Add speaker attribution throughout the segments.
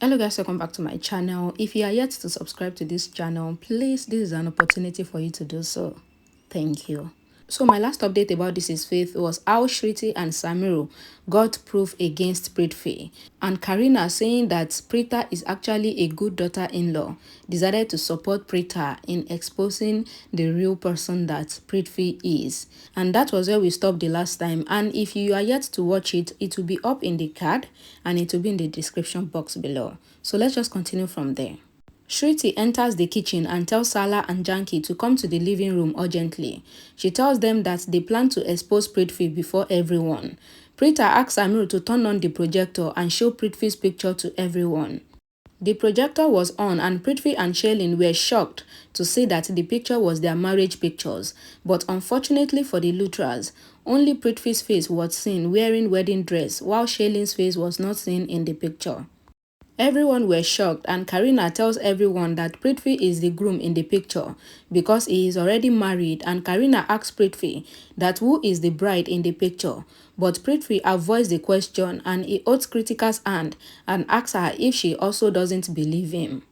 Speaker 1: Hello guys, welcome back to my channel. If you are yet to subscribe to this channel, please, this is an opportunity for you to do so. Thank you. So my last update about This Is Faith was how Shruti and Samiru got proof against Prithvi, and Karina, saying that Pritha is actually a good daughter-in-law, decided to support Pritha in exposing the real person that Prithvi is. And that was where we stopped the last time, and if you are yet to watch it, it will be up in the card and it will be in the description box below. So let's just continue from there. Shruti enters the kitchen and tells Sala and Janki to come to the living room urgently. She tells them that they plan to expose Prithvi before everyone. Pritha asks Samir to turn on the projector and show Prithvi's picture to everyone. The projector was on and Prithvi and Sherlyn were shocked to see that the picture was their marriage pictures, but unfortunately for the Luthras, only Prithvi's face was seen wearing wedding dress while Sherlyn's face was not seen in the picture. Everyone were shocked, and Karina tells everyone that Prithvi is the groom in the picture because he is already married, and Karina asks Prithvi that who is the bride in the picture, but Prithvi avoids the question and he holds Kritika's hand and asks her if she also doesn't believe him.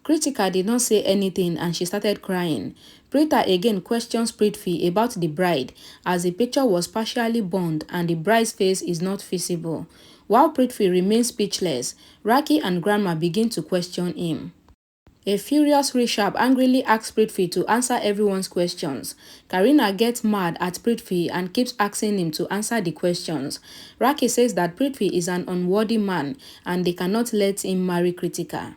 Speaker 1: Kritika did not say anything and she started crying. Pritha again questions Prithvi about the bride as the picture was partially burned and the bride's face is not visible. While Prithvi remains speechless, Raki and Grandma begin to question him. A furious Rishabh angrily asks Prithvi to answer everyone's questions. Karina gets mad at Prithvi and keeps asking him to answer the questions. Raki says that Prithvi is an unworthy man and they cannot let him marry Kritika.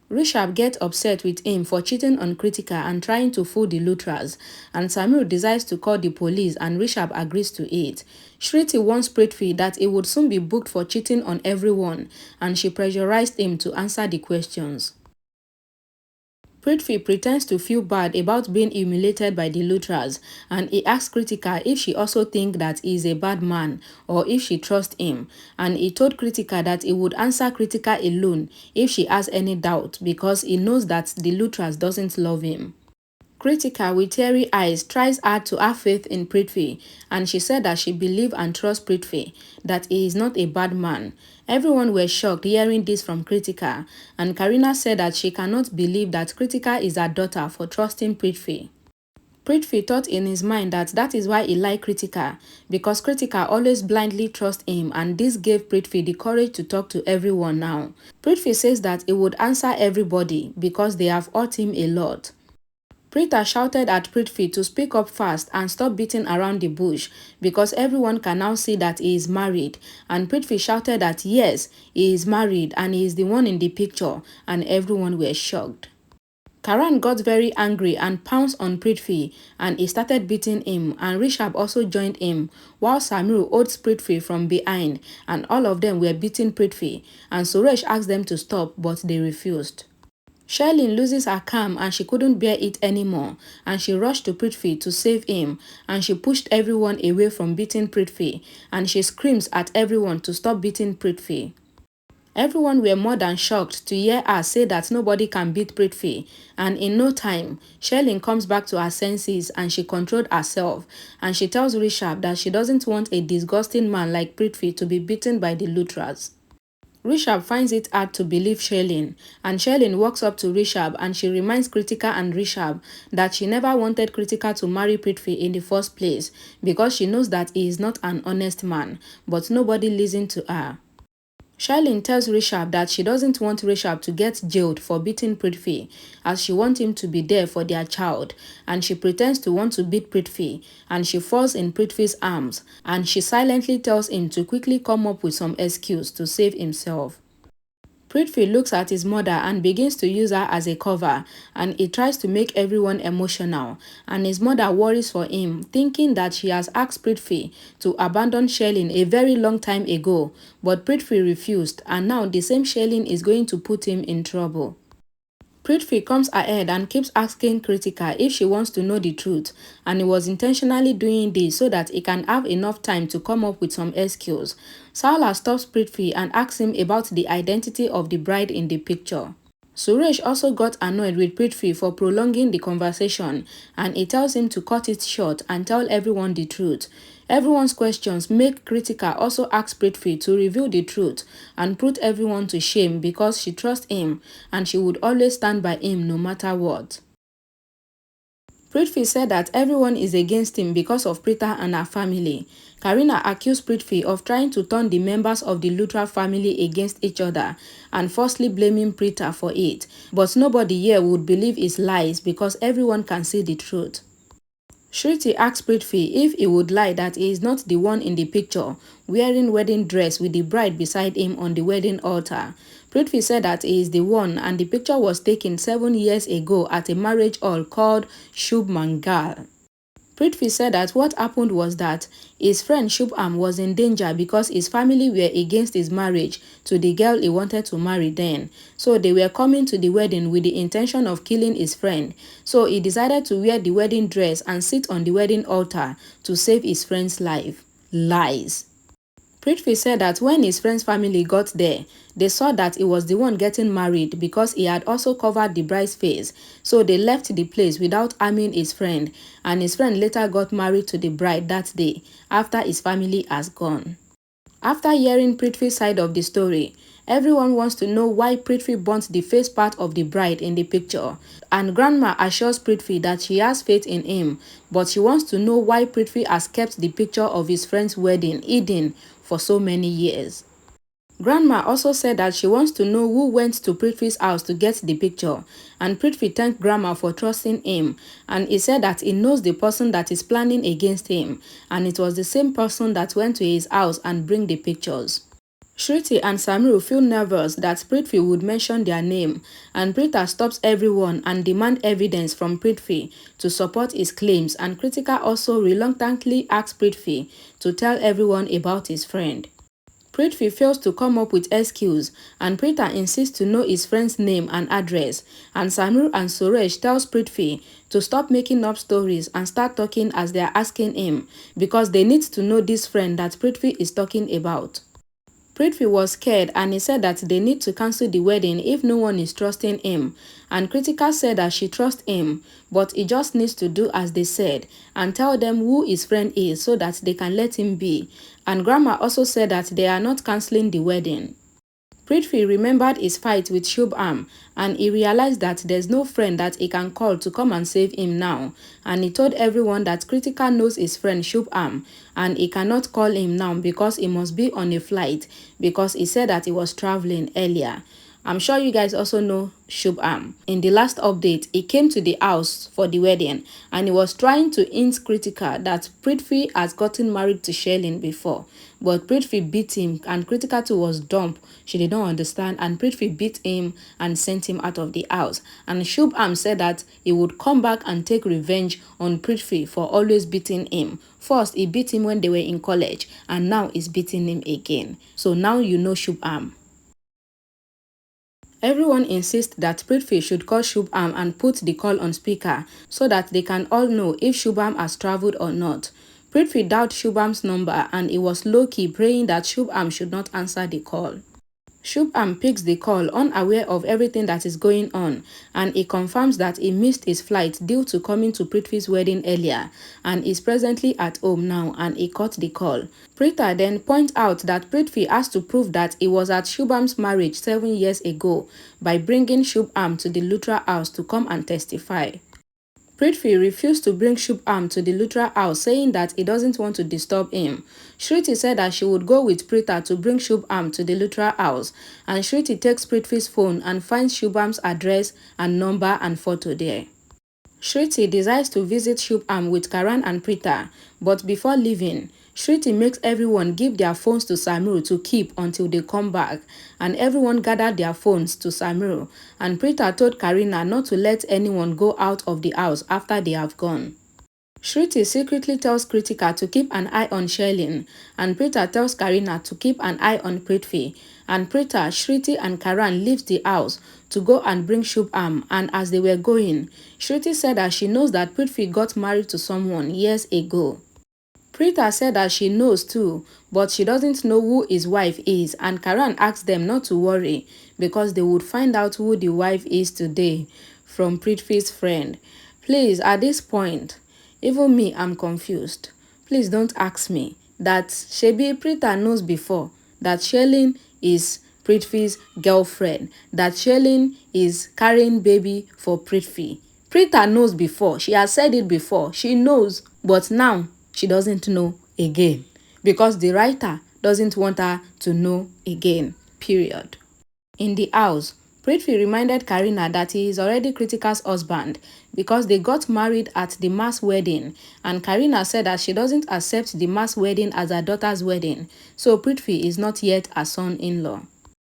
Speaker 1: Rishabh gets upset with him for cheating on Kritika and trying to fool the Luthras, and Samir decides to call the police and Rishabh agrees to it. Shruti warns Prithvi that he would soon be booked for cheating on everyone, and she pressurized him to answer the questions. Prithvi pretends to feel bad about being humiliated by the Luthras, and he asks Kritika if she also thinks that he is a bad man or if she trusts him, and he told Kritika that he would answer Kritika alone if she has any doubt because he knows that the Luthras doesn't love him. Kritika, with teary eyes, tries hard to have faith in Prithvi, and she said that she believes and trusts Prithvi, that he is not a bad man. Everyone were shocked hearing this from Kritika, and Karina said that she cannot believe that Kritika is her daughter for trusting Prithvi. Prithvi thought in his mind that that is why he liked Kritika, because Kritika always blindly trusts him, and this gave Prithvi the courage to talk to everyone now. Prithvi says that he would answer everybody because they have hurt him a lot. Pritha shouted at Prithvi to speak up fast and stop beating around the bush because everyone can now see that he is married, and Prithvi shouted that yes, he is married and he is the one in the picture, and everyone were shocked. Karan got very angry and pounced on Prithvi and he started beating him, and Rishabh also joined him while Samiru holds Prithvi from behind, and all of them were beating Prithvi, and Suresh asked them to stop but they refused. Sherlyn loses her calm and she couldn't bear it anymore, and she rushed to Prithvi to save him, and she pushed everyone away from beating Prithvi, and she screams at everyone to stop beating Prithvi. Everyone were more than shocked to hear her say that nobody can beat Prithvi, and in no time, Sherlyn comes back to her senses and she controlled herself, and she tells Rishabh that she doesn't want a disgusting man like Prithvi to be beaten by the Luthras. Rishabh finds it hard to believe Sherlyn, and Sherlyn walks up to Rishabh and she reminds Kritika and Rishabh that she never wanted Kritika to marry Prithvi in the first place because she knows that he is not an honest man, but nobody listened to her. Sherlyn tells Rishabh that she doesn't want Rishabh to get jailed for beating Prithvi, as she wants him to be there for their child, and she pretends to want to beat Prithvi, and she falls in Prithvi's arms, and she silently tells him to quickly come up with some excuse to save himself. Prithvi looks at his mother and begins to use her as a cover, and he tries to make everyone emotional, and his mother worries for him, thinking that she has asked Prithvi to abandon Sherlyn a very long time ago, but Prithvi refused, and now the same Sherlyn is going to put him in trouble. Prithvi comes ahead and keeps asking Kritika if she wants to know the truth, and he was intentionally doing this so that he can have enough time to come up with some excuse. Saula stops Prithvi and asks him about the identity of the bride in the picture. Suresh also got annoyed with Prithvi for prolonging the conversation, and he tells him to cut it short and tell everyone the truth. Everyone's questions make Kritika also ask Prithvi to reveal the truth and put everyone to shame because she trusts him and she would always stand by him no matter what. Prithvi said that everyone is against him because of Pritha and her family. Karina accused Prithvi of trying to turn the members of the Luthra family against each other and falsely blaming Pritha for it. But nobody here would believe his lies because everyone can see the truth. Shruti asked Prithvi if he would lie that he is not the one in the picture, wearing wedding dress with the bride beside him on the wedding altar. Prithvi said that he is the one and the picture was taken 7 years ago at a marriage hall called Shubham. Prithvi said that what happened was that his friend Shubham was in danger because his family were against his marriage to the girl he wanted to marry then. So they were coming to the wedding with the intention of killing his friend. So he decided to wear the wedding dress and sit on the wedding altar to save his friend's life. Lies. Prithvi said that when his friend's family got there, they saw that he was the one getting married because he had also covered the bride's face, so they left the place without harming his friend, and his friend later got married to the bride that day after his family has gone. After hearing Prithvi's side of the story, everyone wants to know why Prithvi burnt the face part of the bride in the picture, and Grandma assures Prithvi that she has faith in him, but she wants to know why Prithvi has kept the picture of his friend's wedding hidden for so many years. Grandma also said that she wants to know who went to Prithvi's house to get the picture, and Prithvi thanked Grandma for trusting him, and he said that he knows the person that is planning against him, and it was the same person that went to his house and bring the pictures. Shruti and Samiru feel nervous that Prithvi would mention their name, and Pritha stops everyone and demand evidence from Prithvi to support his claims, and Kritika also reluctantly asks Prithvi to tell everyone about his friend. Prithvi fails to come up with excuse, and Pritha insists to know his friend's name and address, and Samiru and Suresh tells Prithvi to stop making up stories and start talking as they are asking him, because they need to know this friend that Prithvi is talking about. Prithvi was scared and he said that they need to cancel the wedding if no one is trusting him, and Kritika said that she trusts him, but he just needs to do as they said and tell them who his friend is so that they can let him be, and Grandma also said that they are not cancelling the wedding. Prithvi remembered his fight with Shubham, and he realized that there's no friend that he can call to come and save him now, and he told everyone that Kritika knows his friend Shubham and he cannot call him now because he must be on a flight because he said that he was traveling earlier. I'm sure you guys also know Shubham. In the last update, he came to the house for the wedding and he was trying to hint Kritika that Prithvi has gotten married to Sherlyn before. But Prithvi beat him and Kritika too was dumb. She did not understand, and Prithvi beat him and sent him out of the house. And Shubham said that he would come back and take revenge on Prithvi for always beating him. First, he beat him when they were in college and now he's beating him again. So now you know Shubham. Everyone insists that Prithvi should call Shubham and put the call on speaker so that they can all know if Shubham has traveled or not. Prithvi dialed Shubham's number and he was low-key praying that Shubham should not answer the call. Shubham picks the call unaware of everything that is going on, and he confirms that he missed his flight due to coming to Prithvi's wedding earlier and is presently at home now, and he cut the call. Pritha then points out that Prithvi has to prove that he was at Shubham's marriage 7 years ago by bringing Shubham to the Luthra house to come and testify. Prithvi refused to bring Shubham to the Luthra house, saying that he doesn't want to disturb him. Shruti said that she would go with Pritha to bring Shubham to the Luthra house, and Shruti takes Prithvi's phone and finds Shubham's address and number and photo there. Shruti decides to visit Shubham with Karan and Pritha, but before leaving, Shruti makes everyone give their phones to Samiru to keep until they come back, and everyone gathered their phones to Samiru, and Pritha told Karina not to let anyone go out of the house after they have gone. Shruti secretly tells Kritika to keep an eye on Sherlyn, and Pritha tells Karina to keep an eye on Prithvi, and Pritha, Shruti and Karan leaves the house to go and bring Shubham, and as they were going, Shruti said that she knows that Prithvi got married to someone years ago. Pritha said that she knows too, but she doesn't know who his wife is, and Karan asked them not to worry because they would find out who the wife is today from Prithvi's friend. Please, at this point, even me, I'm confused. please don't ask me that Shebi Prita knows before that Sherlyn is Prithvi's girlfriend, that Sherlyn is carrying baby for Prithvi. Prita knows before. She has said it before. She knows, but now she doesn't know again because the writer doesn't want her to know again, period. In the house, Prithvi reminded Karina that he is already Kritika's husband because they got married at the mass wedding, and Karina said that she doesn't accept the mass wedding as her daughter's wedding, so Prithvi is not yet a son-in-law.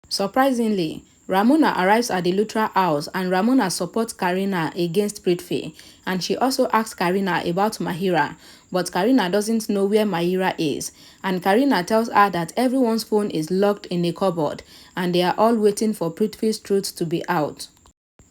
Speaker 1: Surprisingly, Ramona arrives at the Luthra house and Ramona supports Karina against Prithvi, and she also asks Karina about Mahira, but Karina doesn't know where Mahira is, and Karina tells her that everyone's phone is locked in a cupboard and they are all waiting for Prithvi's truth to be out.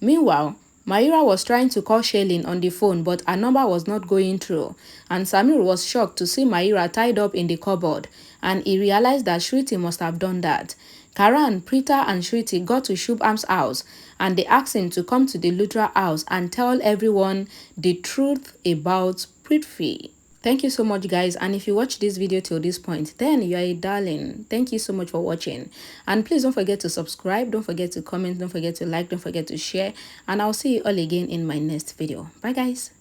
Speaker 1: Meanwhile, Mahira was trying to call Sherlyn on the phone, but her number was not going through, and Samir was shocked to see Mahira tied up in the cupboard, and he realized that Shriti must have done that. Karan, Prita and Shriti got to Shubham's house, and they asked him to come to the Luthra house and tell everyone the truth about Prithvi. Thank you so much, guys, and if you watched this video till this point, then you're a darling. Thank you so much for watching, and please don't forget to subscribe, don't forget to comment, don't forget to like, don't forget to share, and I'll see you all again in my next video. Bye, guys.